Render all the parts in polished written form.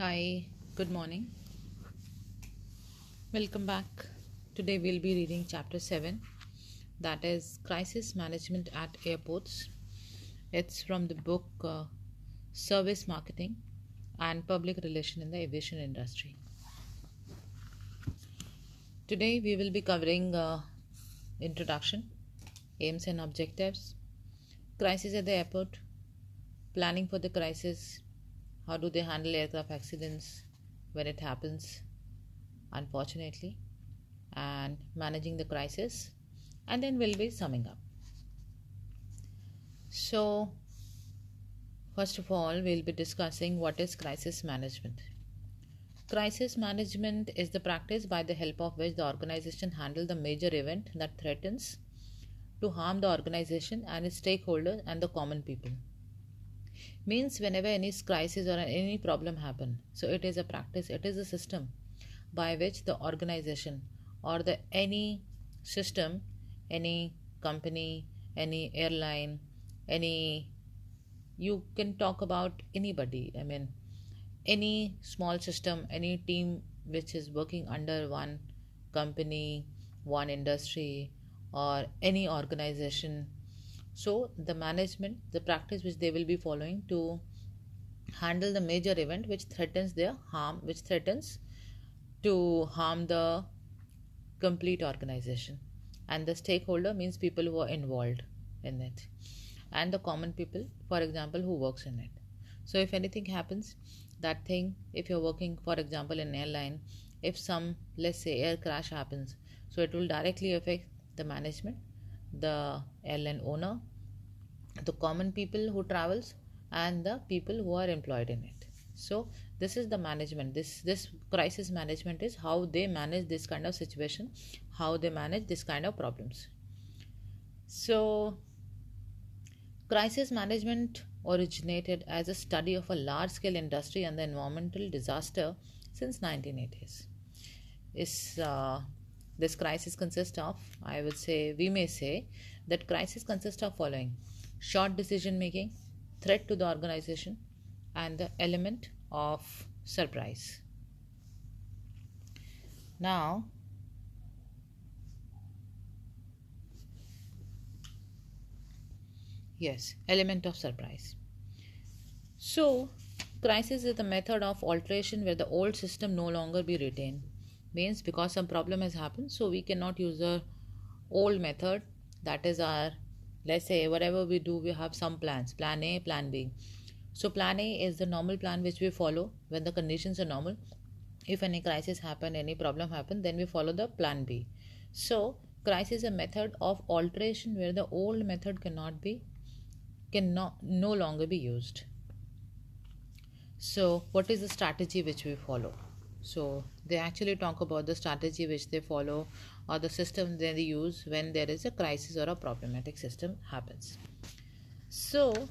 Hi, good morning. Welcome back. Today we'll be reading chapter 7, that is Crisis Management at Airports. It's from the book Service Marketing and Public Relation in the Aviation Industry. Today we will be covering introduction, aims and objectives, crisis at the airport, planning for the crisis, how do they handle aircraft accidents when it happens, unfortunately, and managing the crisis, and then we'll be summing up. So, first of all, we'll be discussing what is crisis management. Crisis management is the practice by the help of which the organization handles the major event that threatens to harm the organization and its stakeholders and the common people. Means whenever any crisis or any problem happen, so it is a practice, it is a system by which the organization or the any system, any company, any airline, any, you can talk about anybody, any small system, any team which is working under one company, one industry, or any organization. So the management, the practice which they will be following to handle the major event which threatens their harm, which threatens to harm the complete organization, and the stakeholder means people who are involved in it, and the common people, for example, who works in it. So if anything happens, that thing, if you're working, for example, in airline, if some, let's say, air crash happens, so it will directly affect the management, the airline owner, the common people who travels, and the people who are employed in it. So this is the management. This crisis management is how they manage this kind of situation, how they manage this kind of problems. So crisis management originated as a study of a large scale industry and the environmental disaster since 1980s. This crisis consists of, I would say, we may say that crisis consists of following: short decision making, threat to the organization, and the element of surprise. Now, yes, element of surprise. So, crisis is the method of alteration where the old system no longer be retained. Means because some problem has happened, so we cannot use the old method. That is our, let's say, whatever we do, we have some plans, plan A, plan B. So plan A is the normal plan which we follow when the conditions are normal. If any crisis happen, any problem happen, then we follow the plan B. So crisis is a method of alteration where the old method cannot no longer be used. So what is the strategy which we follow? So they actually talk about the strategy which they follow or the system they use when there is a crisis or a problematic system happens. So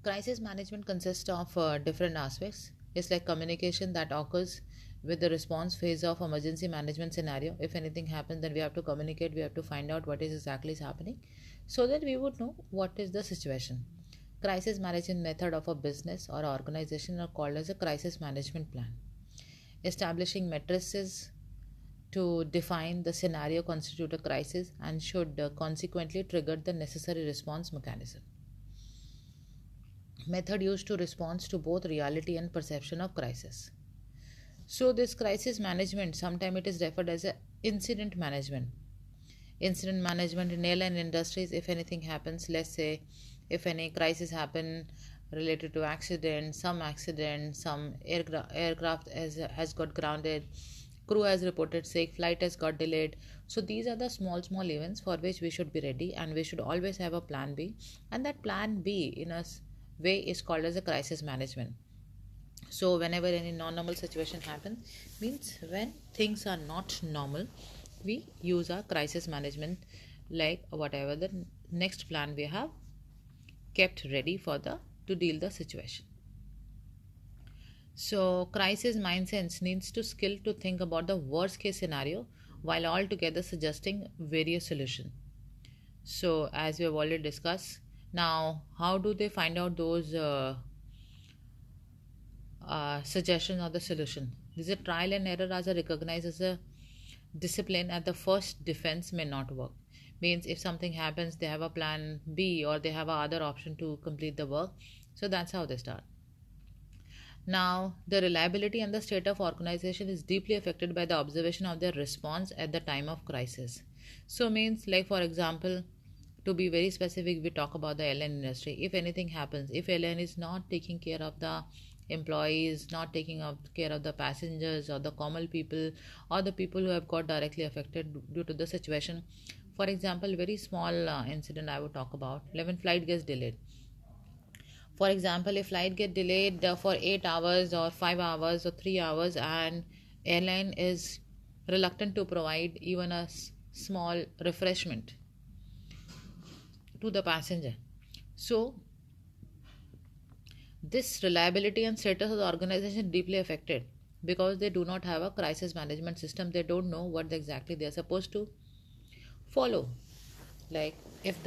crisis management consists of different aspects. It's like communication that occurs with the response phase of emergency management scenario. If anything happens, then we have to communicate, we have to find out what is exactly happening so that we would know what is the situation. Crisis management method of a business or organization are called as a crisis management plan. Establishing matrices to define the scenario constitute a crisis and should consequently trigger the necessary response mechanism. Method used to respond to both reality and perception of crisis. So this crisis management, sometimes it is referred as a incident management. Incident management in airline industries, if anything happens, let's say if any crisis happen related to accident, some aircraft has got grounded, crew has reported sick, flight has got delayed. So these are the small events for which we should be ready, and we should always have a plan B, and that plan B in a way is called as a crisis management. So whenever any non-normal situation happens, means when things are not normal, we use our crisis management, like whatever the next plan we have kept ready for to deal the situation. So crisis mindset needs to skill to think about the worst case scenario while altogether suggesting various solutions. So as we have already discussed, now how do they find out those suggestion or the solution. This is a trial and error as a recognized as a discipline, and the first defense may not work. Means if something happens, they have a plan B or they have a other option to complete the work. So that's how they start. Now, the reliability and the state of organization is deeply affected by the observation of their response at the time of crisis. So means, like for example, to be very specific, we talk about the airline industry. If anything happens, if airline is not taking care of the employees, not taking care of the passengers or the common people or the people who have got directly affected due to the situation. For example, very small incident I would talk about. When flight gets delayed. For example, if flight get delayed for 8 hours or 5 hours or 3 hours, and airline is reluctant to provide even a small refreshment to the passenger. So this reliability and status of the organization deeply affected because they do not have a crisis management system. They don't know what exactly they are supposed to follow. Like if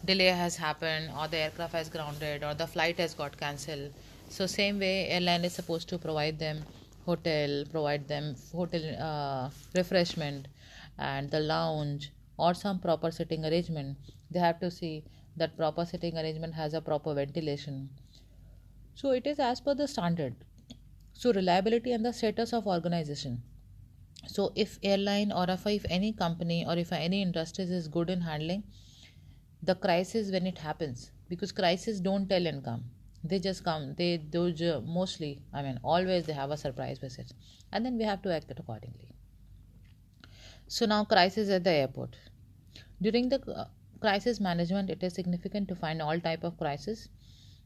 delay has happened or the aircraft has grounded or the flight has got cancelled, so same way airline is supposed to provide them hotel refreshment and the lounge or some proper sitting arrangement. They have to see that proper sitting arrangement has a proper ventilation, so it is as per the standard. So reliability and the status of organization. So if airline or if any company or if any industry is good in handling the crisis when it happens, because crisis don't tell and come, they just come, they do mostly, always they have a surprise visit, and then we have to act accordingly. So now crisis at the airport. During the crisis management, it is significant to find all type of crisis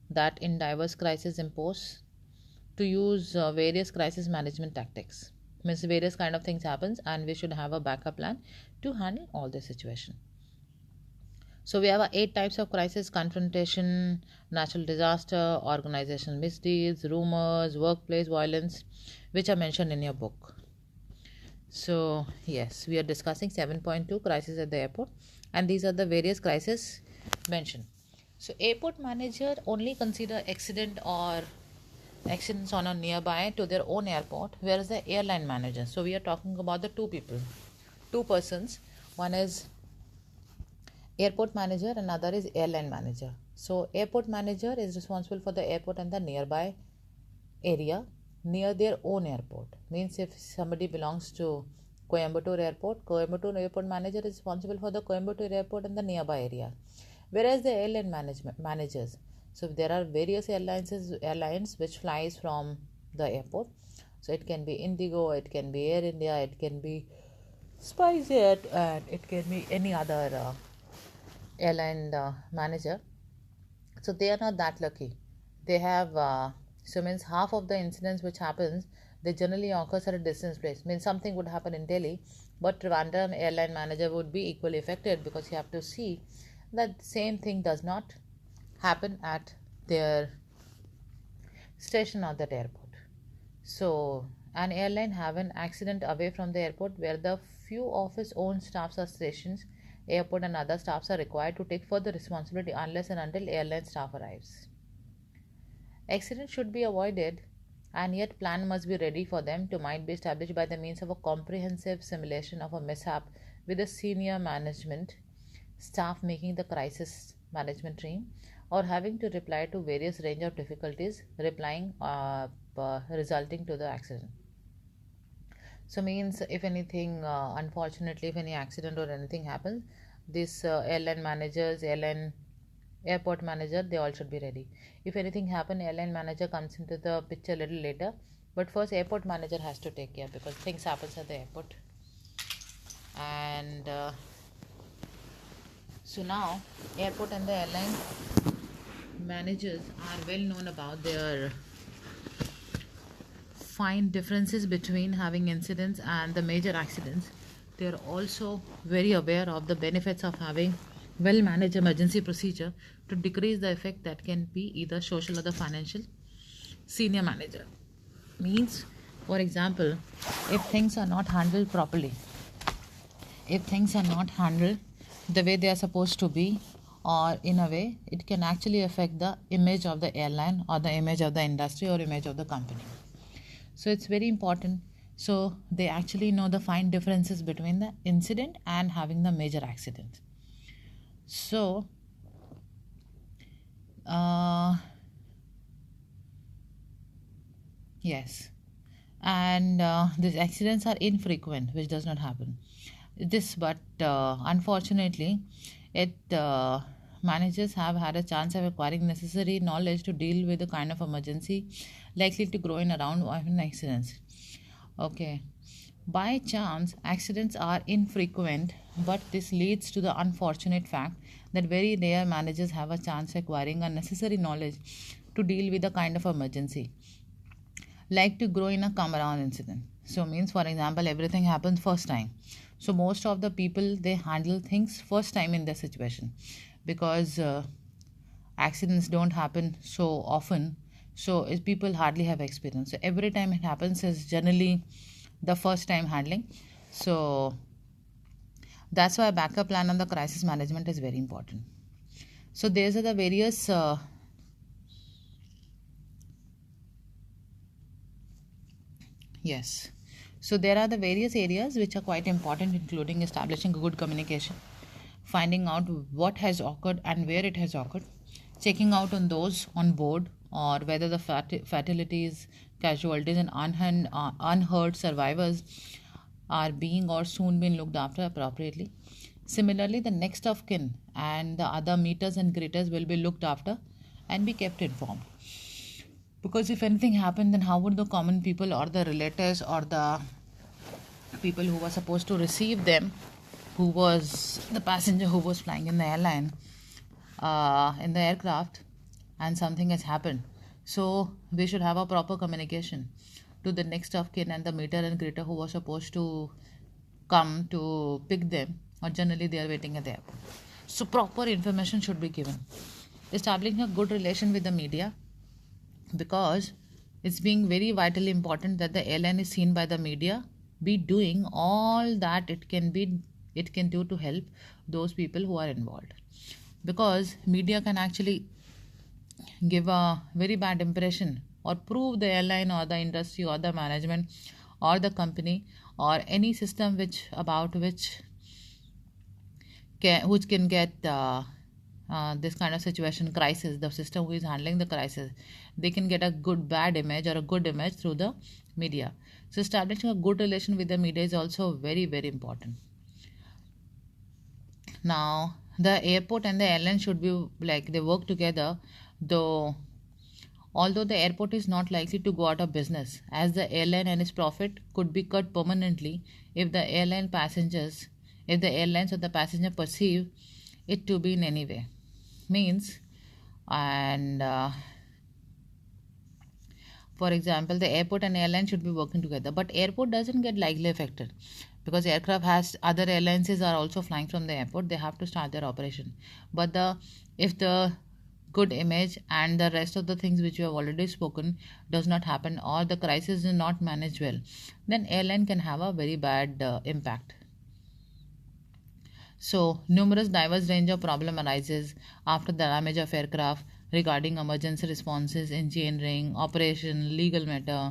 that in diverse crisis impose to use various crisis management tactics. Means various kind of things happens and we should have a backup plan to handle all the situation. So we have 8 types of crisis: confrontation, natural disaster, organizational misdeeds, rumors, workplace violence, which are mentioned in your book. So yes, we are discussing 7.2 crisis at the airport, and these are the various crises mentioned. So airport manager only consider accidents on a nearby to their own airport, whereas the airline manager. So we are talking about the two persons. One is airport manager, another is airline manager. So airport manager is responsible for the airport and the nearby area near their own airport. Means if somebody belongs to Coimbatore airport manager is responsible for the Coimbatore airport and the nearby area. Whereas the airline managers, so there are various airlines which flies from the airport. So it can be Indigo, it can be Air India, it can be SpiceJet, and it can be any other airline manager. So they are not that lucky. They have so means half of the incidents which happens, they generally occurs at a distance place. Means something would happen in Delhi, but Trivandrum airline manager would be equally affected because you have to see that the same thing does not happen at their station or that airport. So an airline have an accident away from the airport where the few of its own staffs are stations, airport and other staffs are required to take further responsibility unless and until airline staff arrives. Accidents should be avoided, and yet plan must be ready for them to might be established by the means of a comprehensive simulation of a mishap with the senior management staff making the crisis management team or having to reply to various range of difficulties resulting to the accident. So means if anything unfortunately if any accident or anything happens, this airport manager, they all should be ready. If anything happen, airline manager comes into the picture a little later, but first airport manager has to take care because things happens at the airport. And so now airport and the airline managers are well known about their fine differences between having incidents and the major accidents. They are also very aware of the benefits of having well managed emergency procedure to decrease the effect that can be either social or the financial. Senior manager means, for example, if things are not handled properly, if things are not handled the way they are supposed to be, or in a way it can actually affect the image of the airline or the image of the industry or image of the company. So it's very important. So they actually know the fine differences between the incident and having the major accident. So yes, and these accidents are infrequent, which does not happen. But unfortunately, it managers have had a chance of acquiring necessary knowledge to deal with the kind of emergency likely to grow in around accidents. Okay. By chance, accidents are infrequent, but this leads to the unfortunate fact that very rare managers have a chance acquiring a necessary knowledge to deal with a kind of emergency like to grow in a come around incident. So means, for example, everything happens first time. So most of the people, they handle things first time in their situation, because accidents don't happen so often. So people hardly have experience. So every time it happens is generally the first time handling. So that's why a backup plan on the crisis management is very important. So these are the various yes. So there are the various areas which are quite important, including establishing good communication, finding out what has occurred and where it has occurred, checking out on those on board, or whether the fatalities, casualties, and unhurt survivors are being or soon being looked after appropriately. Similarly, the next of kin and the other meeters and greeters will be looked after and be kept informed. Because if anything happened, then how would the common people or the relatives or the people who were supposed to receive them, who was the passenger who was flying in the airline, in the aircraft, and something has happened? So we should have a proper communication to the next of kin and the meter and greeter who was supposed to come to pick them, or generally they are waiting at the airport. So proper information should be given. Establishing a good relation with the media, because it's being very vitally important that the airline is seen by the media be doing all that it can do to help those people who are involved, because media can actually give a very bad impression or prove the airline or the industry or the management or the company or any system which can get this kind of situation, crisis, the system who is handling the crisis, they can get a bad image or a good image through the media. So establishing a good relation with the media is also very, very important. Now, the airport and the airline should be like they work together, although the airport is not likely to go out of business, as the airline and its profit could be cut permanently if the airlines or the passenger perceive it to be in any way. Means, and for example, the airport and airline should be working together, but airport doesn't get likely affected because aircraft has other airlines are also flying from the airport. They have to start their operation. But if the good image and the rest of the things which you have already spoken does not happen, or the crisis is not managed well, then airline can have a very bad impact. So numerous diverse range of problem arises after the damage of aircraft regarding emergency responses, engineering, operation, legal matter.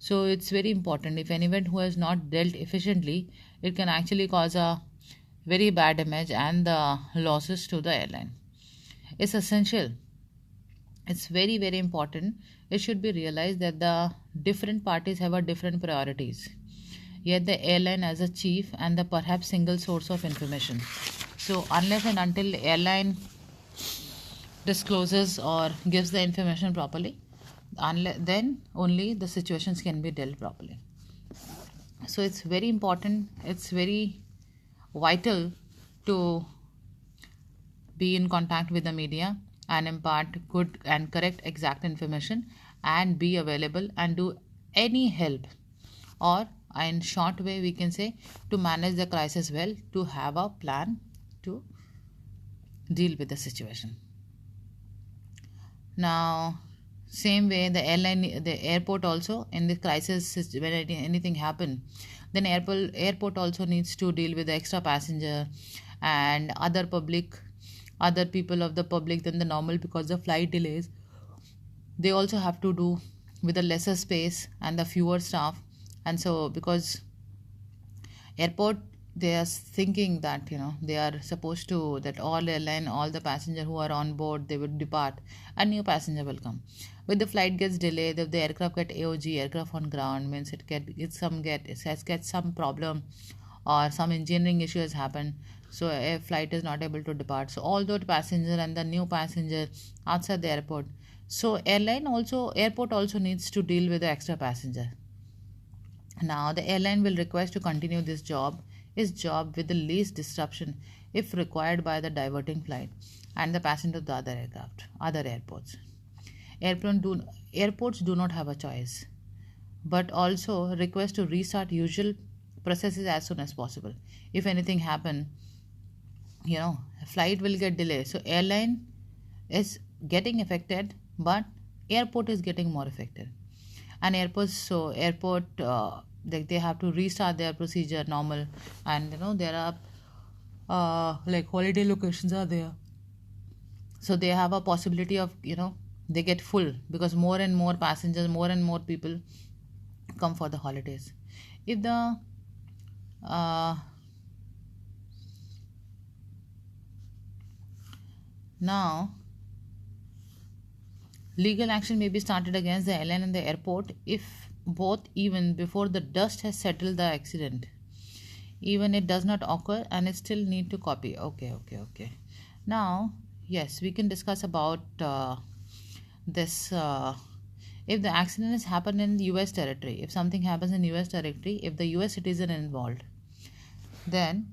So it's very important. If an event who has not dealt efficiently, it can actually cause a very bad image and the losses to the airline. It's essential. It's very, very important. It should be realized that the different parties have a different priorities. Yet the airline as a chief and the perhaps single source of information. So unless and until the airline discloses or gives the information properly, then only the situations can be dealt properly. So it's very important, it's very vital to be in contact with the media and impart good and correct exact information and be available and do any help, or in short way we can say, to manage the crisis well, to have a plan to deal with the situation. Now, same way the airport also in the crisis, when anything happen, then airport also needs to deal with the extra passenger and other public other people of the public than the normal, because the flight delays. They also have to do with a lesser space and the fewer staff. And so because airport, they are thinking that they are supposed to, that all airline, all the passenger who are on board, they would depart and new passenger will come. But the flight gets delayed, if the aircraft get AOG, aircraft on ground, means it has get some problem, or some engineering issue has happened, so a flight is not able to depart. So all those passenger and the new passenger outside the airport, so airport also needs to deal with the extra passenger. Now, the airline will request to continue its job with the least disruption if required by the diverting flight and the passenger to the other airports. Airports do not have a choice, but also request to restart usual processes as soon as possible. If anything happen, flight will get delayed. So airline is getting affected, but airport is getting more affected. And airport they have to restart their procedure normal. And there are like holiday locations are there, so they have a possibility of they get full, because more and more passengers, more and more people come for the holidays. If the now legal action may be started against the airline and the airport if both, even before the dust has settled the accident, even it does not occur and it still need to copy. Okay. Now, yes, we can discuss about this. If the accident has happened in US territory, if something happens in US territory, if the US citizen involved, then